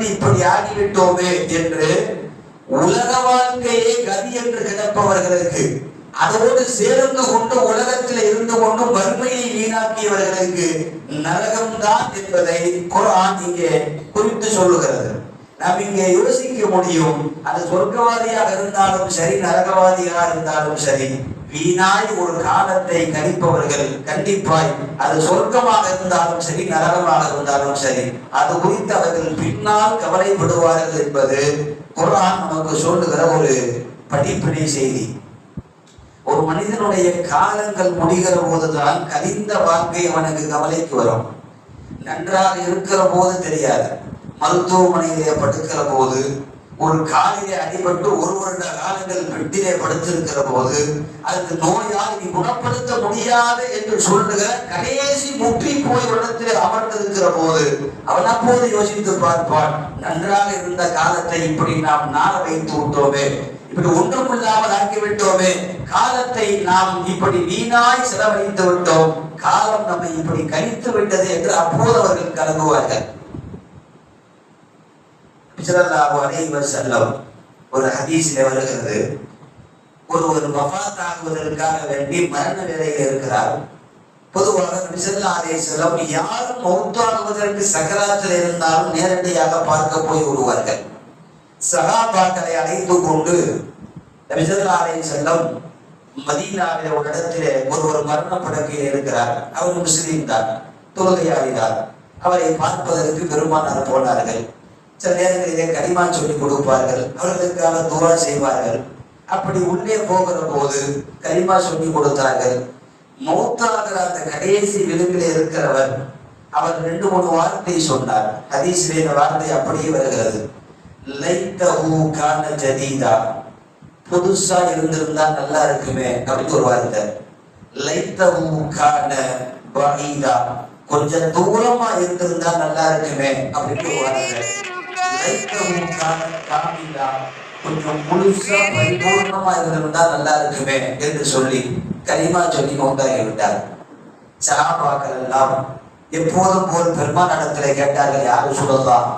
வந்து இப்படி ஆகிவிட்டோமே என்று உலக வாழ்க்கையே கதி என்று கிடப்பவர்களுக்கு, அதோடு சேர்ந்து கொண்டு உலகத்தில் இருந்து கொண்டு வறுமையை வீணாக்கியவர்களுக்கு நரகம்தான் என்பதை குர்ஆன் இங்கே குறித்து சொல்லுகிறது. நாம் இங்கே யோசிக்க முடியும், அது சொர்க்கவாதியாக இருந்தாலும் சரி, நரகவாதியாக இருந்தாலும் சரி, வீணாய் ஒரு காலத்தை கணிப்பவர்கள் கண்டிப்பாய் அது சொர்க்கமாக இருந்தாலும் சரி, நரகமாக இருந்தாலும் சரி, அது குறித்து அவர்கள் பின்னால் கவலைப்படுவார்கள் என்பது குர்ஆன் நமக்கு சொல்லுகிற ஒரு படிப்பினை செய்தி. ஒரு மனிதனுடைய காலங்கள் முடிகிற போதுதான் கனிந்த வாழ்க்கை அவனுக்கு கவலைக்கு வரும். நன்றாக இருக்கிற போது தெரியாது. மருத்துவமனையிலே படுக்கிற போது, ஒரு காலிலே அடிபட்டு ஒரு வருட காலங்கள் பெட்டிலே படுத்திருக்கிற போது, அதுக்கு நோயால் நீ குணப்படுத்த முடியாது என்று சொல்லுகிற கடைசி முற்றி போய் இடத்திலே அமர்ந்திருக்கிற போது அவன் அப்போது யோசித்து பார்ப்பான், நன்றாக இருந்த காலத்தை இப்படி நாம் நாள வைத்து விட்டோமே, இப்படி ஒன்றுமில்லாமல் ஆக்கிவிட்டோமே, காலத்தை நாம் இப்படி வீணாய் செலவழித்து விட்டோம், காலம் நம்மை இப்படி கழித்து விட்டது என்று அப்போது அவர்கள் கலங்குவார்கள். ஸல்லல்லாஹு அலைஹி வஸல்லம் ஒரு ஹதீஸிலே வருகிறது, ஒருவர் வஃபாத் ஆகுவதற்காக வேண்டி மரண நிலையில் இருக்கிறார். பொதுவாக நபி ஸல்லல்லாஹு அலைஹி வஸல்லம் யாரும் மௌத்தாகுவதற்கு சக்கராத்தில் இருந்தாலும் நேரடியாக பார்க்க போய் விடுவார்கள். சஹாபாக்களை அழைத்து கொண்டு நபி ஸல்லல்லாஹு அலைஹி வஸல்லம் மதீனாவிலே ஒரு இடத்திலே ஒருவர் மரண படுக்கையில் இருக்கிறார். அவர் முஸ்லிம் தான், தொழுகையாளிதான். அவரை பார்ப்பதற்கு பெருமானார் போனார்கள். சில நேரங்களிலே கலிமா சொல்லி கொடுப்பார்கள், அவர்களுக்காக துஆ செய்வார்கள். அப்படி உள்ளே போகிற போது கலிமா சொல்லி கொடுத்தார்கள். மௌத்தாகிற அந்த கடைசி விளிம்பிலே இருக்கிறவர் அவர் 2-3 வார்த்தை சொன்னார். ஹதீஸிலே இந்த வார்த்தை அப்படியே வருகிறது, லைத்தஹு கான ஜதீதா, புதுசா இருந்திருந்தா நல்லா இருக்குமே அப்படின்னு ஒரு வார்த்தை. லைத்தஹு கான பஈதா, கொஞ்சம் தூரமா இருந்திருந்தா நல்லா இருக்குமே அப்படின்னு ஒரு வார்த்தை. லைத்தஹு கான காமிலா, கொஞ்சம் முழுசா பரிபூர்ணமா இருந்திருந்தா நல்லா இருக்குமே என்று சொல்லி கலிமா சொல்லி மௌத்தாகி விட்டார். சஹாபாக்கள் எல்லாம் எப்போதும் போல் பெருமானிடத்திலே கேட்டார்கள், யாரும் சொல்லலாம்,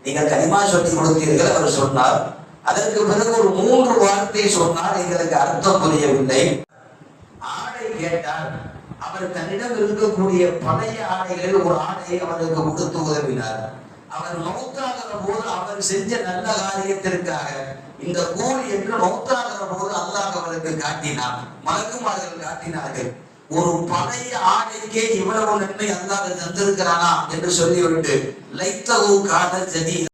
நீங்கள் கலிமா சொல்லி கொடுத்தீர்கள். அவர் சொன்னார். அதற்கு பிறகு ஒரு 3 வார்த்தை சொன்னார், எங்களுக்கு அர்த்தம் புரியவில்லை. ஆடை கேட்டார். அவர் தன்னிடம் இருக்கக்கூடிய பழைய ஆடைகளில் ஒரு ஆடையை அவருக்கு கொடுத்து உதவினார். அவர் மௌத்தாகிற போது அவர் செஞ்ச நல்ல காரியத்திற்காக இந்த கூலி என்று மௌத்தாகிற போது அல்லாஹ் அவருக்கு காட்டினார், மலக்குமார்கள் காட்டினார்கள். ஒரு பழைய ஆடைக்கே இவ்வளவு நன்மை அல்லாஹ் தந்திருக்கிறானா என்று சொல்லிவிட்டு லைத்தஹு கான ஜதீதா